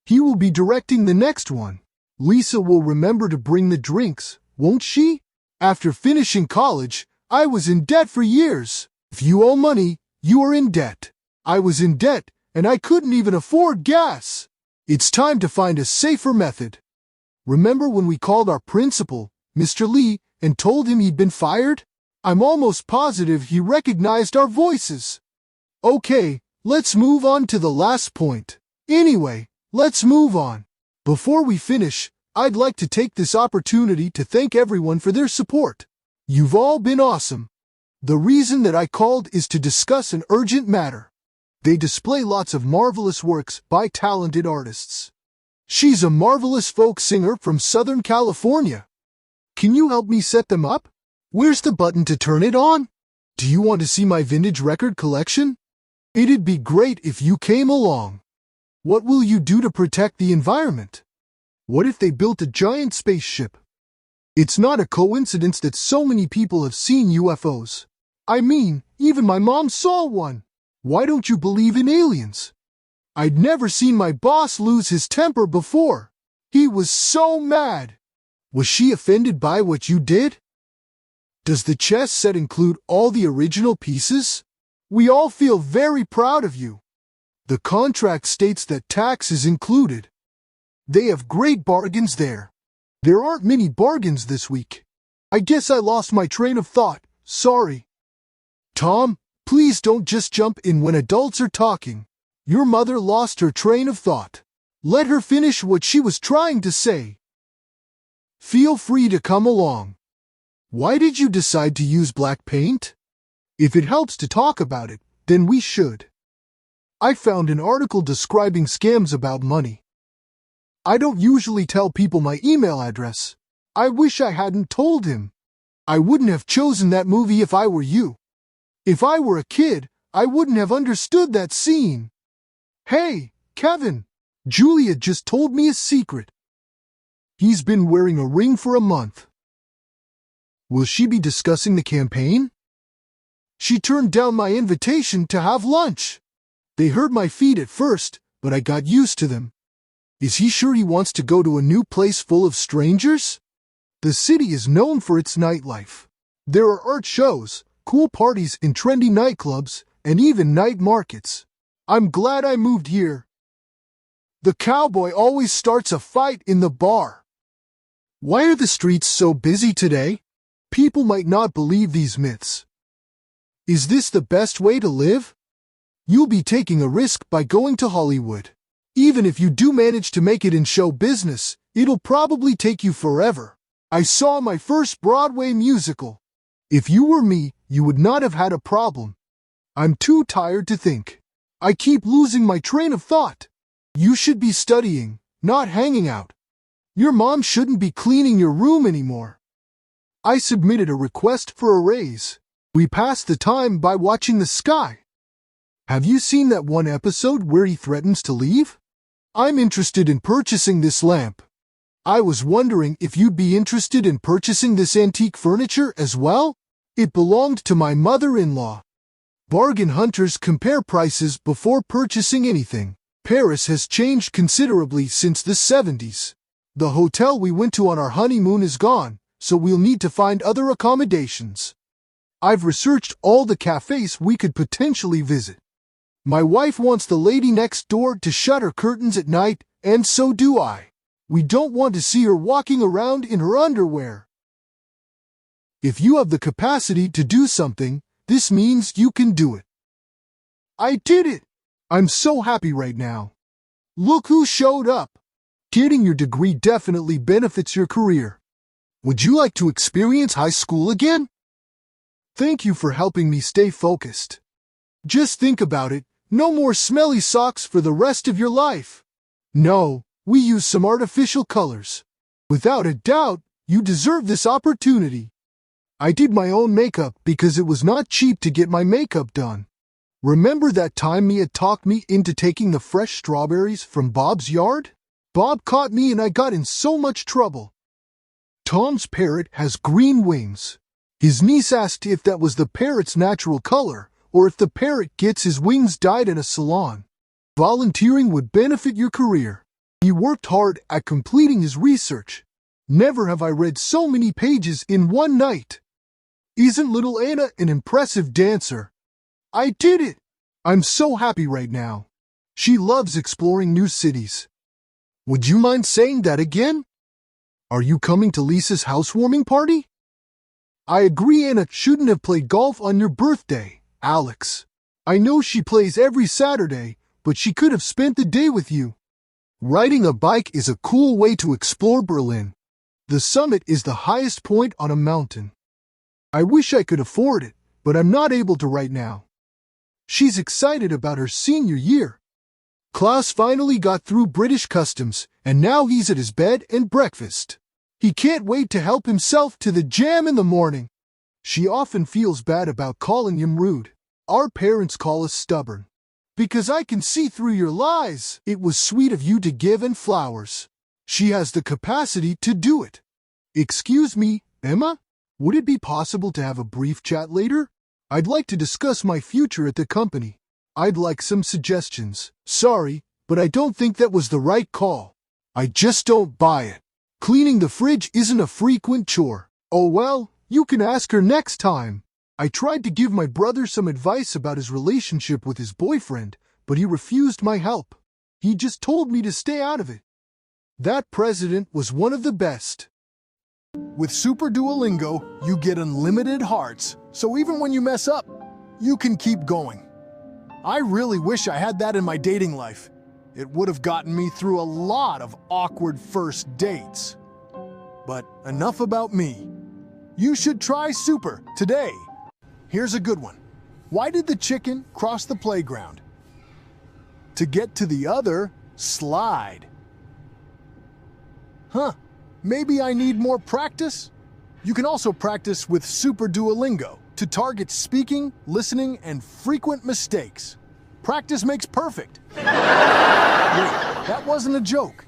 He will be directing the next one. Lisa will remember to bring the drinks, won't she? After finishing college, I was in debt for years. If you owe money, you are in debt. I was in debt, and I couldn't even afford gas. It's time to find a safer method. Remember when we called our principal, Mr. Lee, and told him he'd been fired? I'm almost positive he recognized our voices. Okay, let's move on to the last point. Anyway, let's move on. Before we finish, I'd like to take this opportunity to thank everyone for their support. You've all been awesome. The reason that I called is to discuss an urgent matter. They display lots of marvelous works by talented artists. She's a marvelous folk singer from Southern California. Can you help me set them up? Where's the button to turn it on? Do you want to see my vintage record collection? It'd be great if you came along. What will you do to protect the environment? What if they built a giant spaceship? It's not a coincidence that so many people have seen UFOs. I mean, even my mom saw one. Why don't you believe in aliens? I'd never seen my boss lose his temper before. He was so mad. Was she offended by what you did? Does the chess set include all the original pieces? We all feel very proud of you. The contract states that tax is included. They have great bargains there. There aren't many bargains this week. I guess I lost my train of thought. Sorry. Tom, please don't just jump in when adults are talking. Your mother lost her train of thought. Let her finish what she was trying to say. Feel free to come along. Why did you decide to use black paint? If it helps to talk about it, then we should. I found an article describing scams about money. I don't usually tell people my email address. I wish I hadn't told him. I wouldn't have chosen that movie if I were you. If I were a kid, I wouldn't have understood that scene. Hey, Kevin, Julia just told me a secret. He's been wearing a ring for a month. Will she be discussing the campaign? She turned down my invitation to have lunch. They hurt my feet at first, but I got used to them. Is he sure he wants to go to a new place full of strangers? The city is known for its nightlife. There are art shows, cool parties in trendy nightclubs, and even night markets. I'm glad I moved here. The cowboy always starts a fight in the bar. Why are the streets so busy today? People might not believe these myths. Is this the best way to live? You'll be taking a risk by going to Hollywood. Even if you do manage to make it in show business, it'll probably take you forever. I saw my first Broadway musical. If you were me, you would not have had a problem. I'm too tired to think. I keep losing my train of thought. You should be studying, not hanging out. Your mom shouldn't be cleaning your room anymore. I submitted a request for a raise. We passed the time by watching the sky. Have you seen that one episode where he threatens to leave? I'm interested in purchasing this lamp. I was wondering if you'd be interested in purchasing this antique furniture as well? It belonged to my mother-in-law. Bargain hunters compare prices before purchasing anything. Paris has changed considerably since the 70s. The hotel we went to on our honeymoon is gone, so we'll need to find other accommodations. I've researched all the cafes we could potentially visit. My wife wants the lady next door to shut her curtains at night, and so do I. We don't want to see her walking around in her underwear. If you have the capacity to do something, this means you can do it. I did it! I'm so happy right now. Look who showed up. Getting your degree definitely benefits your career. Would you like to experience high school again? Thank you for helping me stay focused. Just think about it, no more smelly socks for the rest of your life. No, we use some artificial colors. Without a doubt, you deserve this opportunity. I did my own makeup because it was not cheap to get my makeup done. Remember that time Mia talked me into taking the fresh strawberries from Bob's yard? Bob caught me and I got in so much trouble. Tom's parrot has green wings. His niece asked if that was the parrot's natural color, or if the parrot gets his wings dyed in a salon. Volunteering would benefit your career. He worked hard at completing his research. Never have I read so many pages in one night. Isn't little Anna an impressive dancer? I did it! I'm so happy right now. She loves exploring new cities. Would you mind saying that again? Are you coming to Lisa's housewarming party? I agree Anna shouldn't have played golf on your birthday, Alex. I know she plays every Saturday, but she could have spent the day with you. Riding a bike is a cool way to explore Berlin. The summit is the highest point on a mountain. I wish I could afford it, but I'm not able to right now. She's excited about her senior year. Klaus finally got through British customs, and now he's at his bed and breakfast. He can't wait to help himself to the jam in the morning. She often feels bad about calling him rude. Our parents call us stubborn. Because I can see through your lies. It was sweet of you to give and flowers. She has the capacity to do it. Excuse me, Emma? Would it be possible to have a brief chat later? I'd like to discuss my future at the company. I'd like some suggestions. Sorry, but I don't think that was the right call. I just don't buy it. Cleaning the fridge isn't a frequent chore. Oh well, you can ask her next time. I tried to give my brother some advice about his relationship with his boyfriend, but he refused my help. He just told me to stay out of it. That president was one of the best. With Super Duolingo, you get unlimited hearts, so even when you mess up, you can keep going. I really wish I had that in my dating life. It would have gotten me through a lot of awkward first dates. But enough about me. You should try Super today. Here's a good one. Why did the chicken cross the playground? To get to the other slide. Huh, maybe I need more practice? You can also practice with Super Duolingo to target speaking, listening, and frequent mistakes. Practice makes perfect. Wait, that wasn't a joke.